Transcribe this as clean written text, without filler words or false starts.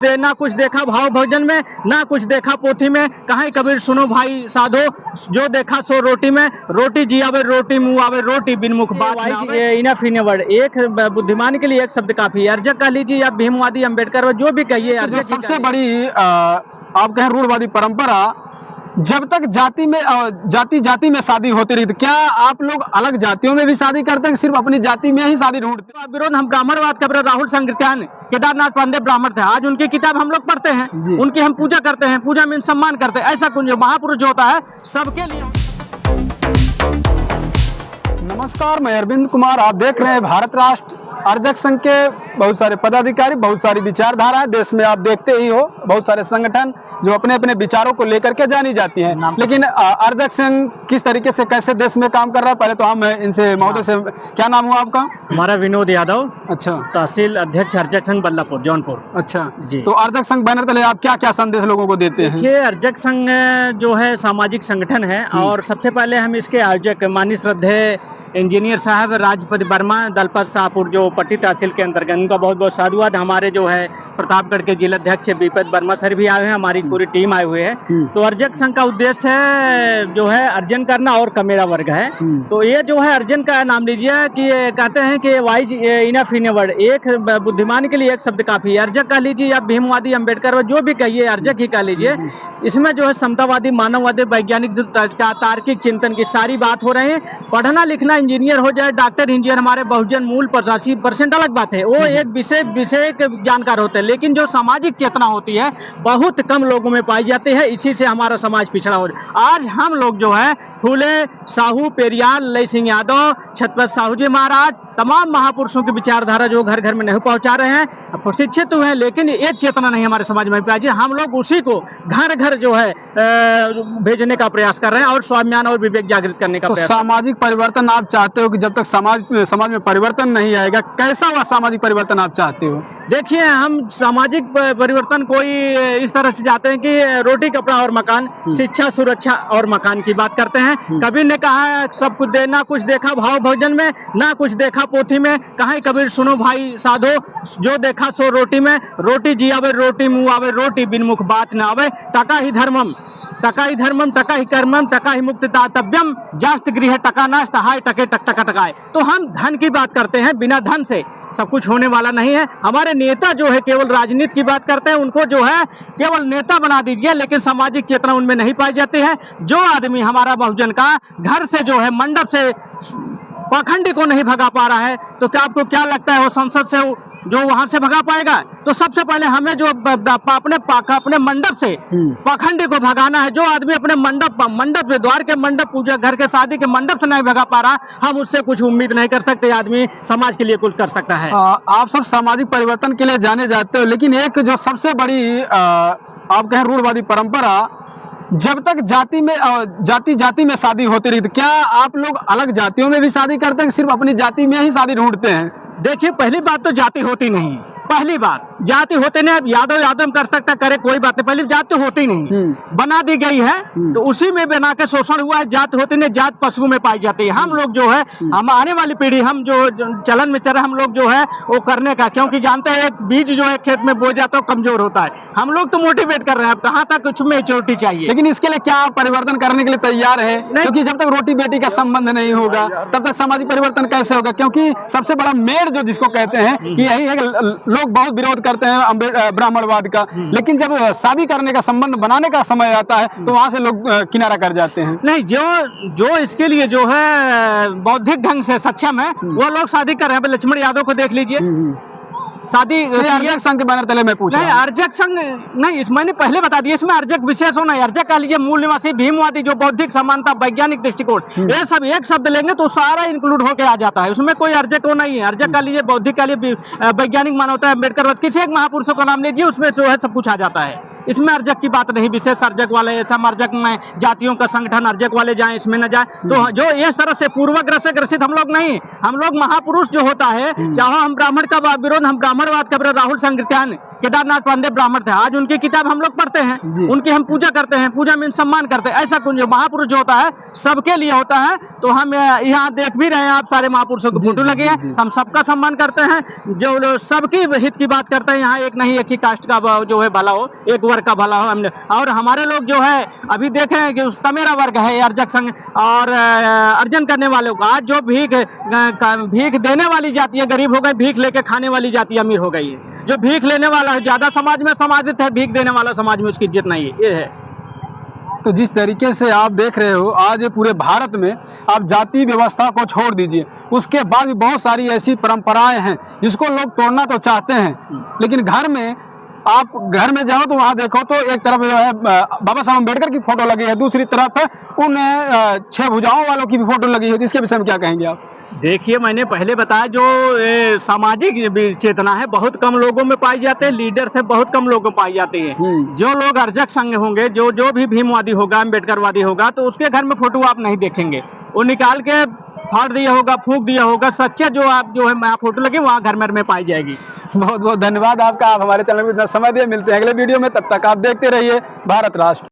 ना कुछ देखा भाव भोजन में, ना कुछ देखा पोथी में, कहीं कबीर सुनो भाई साधो, जो देखा सो रोटी में, रोटी जी आवे रोटी मुंह आवे रोटी बिन मुख बात ना आवे। इनफ इन वर्ड, एक बुद्धिमान के लिए एक शब्द काफी है। अर्जक कह लीजिए या भीमवादी अम्बेडकर जो भी कहिए, जो सबसे बड़ी आप कहें रूढ़वादी परंपरा, जब तक जाति में शादी होती रही, तो क्या आप लोग अलग जातियों में भी शादी करते हैं, सिर्फ अपनी जाति में ही शादी ढूंढते हैं? विरोध हम ब्राह्मणवाद का राहुल संकृत्यान केदारनाथ पांडे ब्राह्मण थे, आज उनकी किताब हम लोग पढ़ते हैं, उनकी हम पूजा करते हैं, पूजा में सम्मान करते हैं। ऐसा कुछ महापुरुष जो होता है सबके लिए। नमस्कार, मैं अरविंद कुमार, आप देख रहे हैं भारत राष्ट्र अर्जक संघ के बहुत सारे पदाधिकारी, बहुत सारी विचारधारा है देश में। आप देखते ही हो बहुत सारे संगठन जो अपने अपने विचारों को लेकर के जानी जाती हैं, लेकिन अर्जक संघ किस तरीके से कैसे देश में काम कर रहा है, पहले तो हम इनसे महोदय से, क्या नाम हुआ आपका? हमारा विनोद यादव। अच्छा, तहसील अध्यक्ष अर्जक संघ बल्लापुर जौनपुर। अच्छा जी। तो अर्जक संघ बैनर तले आप क्या क्या संदेश लोगों को देते हैं? देखिए, अर्जक संघ जो है सामाजिक संगठन है, और सबसे पहले हम इसके आयोजक माननीय श्रद्धेय इंजीनियर साहब राजपति वर्मा दलपत शाहपुर जो पट्टी तहसील के अंतर्गत, उनका बहुत बहुत साधुवाद। हमारे जो है प्रतापगढ़ के जिलाध्यक्ष विपत वर्मा सर भी आए हैं, हमारी पूरी टीम आए हुए है। तो अर्जक संघ का उद्देश्य है जो है अर्जन करना और कमेरा वर्ग है। तो ये जो है अर्जन का नाम लीजिए कि कहते हैं कि वाइज इनफ इन वर्ड, एक बुद्धिमान के लिए एक शब्द काफी है। अर्जक कह लीजिए या भीमवादी अम्बेडकर जो भी कहिए, अर्जक ही कह लीजिए। इसमें जो है समतावादी, मानववादी, वैज्ञानिक तार्किक चिंतन की सारी बात हो रही है। पढ़ना लिखना, इंजीनियर हो जाए, डॉक्टर इंजीनियर, हमारे बहुजन मूल 85% अलग बात है, वो एक विषय के जानकार होते हैं, लेकिन जो सामाजिक चेतना होती है बहुत कम लोगों में पाई जाती है। इसी से हमारा समाज पिछड़ा हो रहा है। आज हम लोग जो है फूले, साहू, पेरियार, लई सिंह यादव, छत्रपति साहू जी महाराज, तमाम महापुरुषों की विचारधारा जो घर घर में नहीं पहुंचा रहे हैं, प्रशिक्षित हुए हैं, लेकिन ये चेतना नहीं हमारे समाज में पाई। हम लोग उसी को घर घर जो है भेजने का प्रयास कर रहे हैं और स्वाभिमान और विवेक जागृत करने का प्रयास। सामाजिक परिवर्तन आप चाहते हो कि जब तक समाज में परिवर्तन नहीं आएगा, कैसा हुआ सामाजिक परिवर्तन आप चाहते हो? देखिए, हम सामाजिक परिवर्तन कोई इस तरह से चाहते हैं कि रोटी कपड़ा और मकान, शिक्षा सुरक्षा और मकान की बात करते हैं। कबीर ने कहा है सब कुछ ना कुछ देखा भाव भोजन में, ना कुछ देखा पोथी में, कहीं कबीर सुनो भाई साधो, जो देखा सो रोटी में, रोटी जी आवे रोटी मुंह आवे रोटी बिन मुख बात न आवे। टका ही धर्मम टका ही कर्मम टका ही मुक्त दातव्यम जास्त गृह टका नास्त हाय टके टक टका टकाए। तो हम धन की बात करते हैं, बिना धन से सब कुछ होने वाला नहीं है। हमारे नेता जो है केवल राजनीति की बात करते हैं, उनको जो है केवल नेता बना दीजिए, लेकिन सामाजिक चेतना उनमें नहीं पाई जाती है। जो आदमी हमारा बहुजन का घर से जो है मंडप से पाखंडी को नहीं भगा पा रहा है, तो क्या आपको क्या लगता है वो संसद से जो वहां से भगा पाएगा? तो सबसे पहले हमें जो अपने मंडप से पाखंडी को भगाना है। जो आदमी अपने मंडप द्वार के मंडप, पूजा घर के शादी के मंडप से नहीं भगा पा रहा, हम उससे कुछ उम्मीद नहीं कर सकते आदमी समाज के लिए कुछ कर सकता है। आप सब सामाजिक परिवर्तन के लिए जाने जाते हो, लेकिन एक जो सबसे बड़ी आप कहें रूढ़वादी परंपरा, जब तक जाति में शादी होती रही, तो क्या आप लोग अलग जातियों में भी शादी करते हैं, सिर्फ अपनी जाति में ही शादी ढूंढते हैं? देखिए, पहली बात तो जाति होती नहीं, पहली बात जाति होते नहीं। अब यादव कर सकता करे, कोई बात नहीं, पहली जाति होती नहीं, बना दी गई है, तो उसी में बना के शोषण हुआ है। जात होती नहीं, जात पशुओं में पाई जाती है। हम लोग जो है, हम आने वाली पीढ़ी, हम जो चलन में चल रहे, हम लोग जो है वो करने का, क्योंकि जानते हैं एक बीज जो है खेत में बो जाता है कमजोर होता है। हम लोग तो मोटिवेट कर रहे हैं, अब कहाँ तक कुछ मेच्योरिटी चाहिए। लेकिन इसके लिए क्या आप परिवर्तन करने के लिए तैयार है? क्योंकि जब तक रोटी बेटी का संबंध नहीं होगा, तब तक सामाजिक परिवर्तन कैसे होगा? क्योंकि सबसे बड़ा मेड़ जो जिसको कहते हैं कि यही है, लोग बहुत विरोध करते हैं ब्राह्मणवाद का, लेकिन जब शादी करने का संबंध बनाने का समय आता है तो वहां से लोग किनारा कर जाते हैं। नहीं, जो इसके लिए जो है बौद्धिक ढंग से सक्षम है, वो लोग शादी कर रहे हैं। लक्ष्मण यादव को देख लीजिए, शादी। अर्जक संघ के बैनर तले मैं पूछ रहा हूं। अर्जक संघ नहीं, मैंने पहले बता दिया, इसमें अर्जक विशेष होना है। अर्जक कह लीजिए मूल निवासी, भीमवादी जो बौद्धिक समानता, वैज्ञानिक दृष्टिकोण, ये सब एक शब्द लेंगे तो सारा इंक्लूड होकर आ जाता है, उसमें कोई अर्जक हो नहीं है। अर्जक कह लीजिए, बौद्धिक कह लीजिए, वैज्ञानिक मानवता, अम्बेडकर, किसी एक महापुरुषों का नाम लीजिए, उसमें जो है सब कुछ आ जाता है। इसमें अर्जक की बात नहीं, विशेष अर्जक वाले, ऐसा अर्जक में जातियों का संगठन अर्जक वाले जाएं, इसमें न जाए। तो जो इस तरह से पूर्वग्रह से ग्रसित हम लोग नहीं, हम लोग महापुरुष जो होता है, चाहे हम ब्राह्मण का विरोध, हम ब्राह्मणवाद का राहुल संकृत्यान केदारनाथ पांडे ब्राह्मण थे, आज उनकी किताब हम लोग पढ़ते हैं, जी। उनकी हम पूजा करते हैं, पूजा में सम्मान करते हैं। ऐसा कुछ महापुरुष जो होता है सबके लिए होता है। तो हम यहाँ देख भी रहे हैं, आप सारे महापुरुषों की जी, फोटो जी, लगी जी, है, जी। हम सबका सम्मान करते हैं। जो लोग सबकी हित की बात करते हैं, यहाँ एक नहीं एक ही कास्ट का जो है भला हो, एक वर्ग का भला हो। हमने और हमारे लोग जो है अभी देखे हैं कि उसका मेरा वर्ग है अर्जक संघ और अर्जन करने वालों का, आज जो भीख देने वाली जाति है गरीब हो गई, भीख लेके खाने वाली जाति अमीर हो गई है। जो भीख लेने वाला है ज्यादा समाज में समाजित है, भीख देने वाला समाज में उसकी इज्जत नहीं है, ये है। तो जिस तरीके से आप देख रहे हो आज पूरे भारत में आप जाति व्यवस्था को छोड़ दीजिए, उसके बाद भी बहुत सारी ऐसी परंपराएं हैं जिसको लोग तोड़ना तो चाहते हैं, लेकिन घर में आप घर में जाओ तो वहाँ देखो तो एक तरफ जो है बाबा साहब अम्बेडकर की फोटो लगी है, दूसरी तरफ उन 6 भुजाओं वालों की भी फोटो लगी है। तो इसके विषय में क्या कहेंगे आप? देखिए, मैंने पहले बताया जो सामाजिक चेतना है बहुत कम लोगों में पाई जाती है, लीडर से बहुत कम लोगों में पाई जाती है। जो लोग अर्जक संघ होंगे, जो भी भीमवादी होगा, अम्बेडकरवादी होगा, तो उसके घर में फोटो आप नहीं देखेंगे। वो निकाल के फाड़ दिया होगा, फूंक दिया होगा। सच्चे जो है फोटो लगी वहाँ घर में पाई जाएगी। बहुत बहुत धन्यवाद आपका, आप हमारे चैनल में इतना समय दिए। मिलते हैं अगले वीडियो में, तब तक आप देखते रहिए भारत राष्ट्र।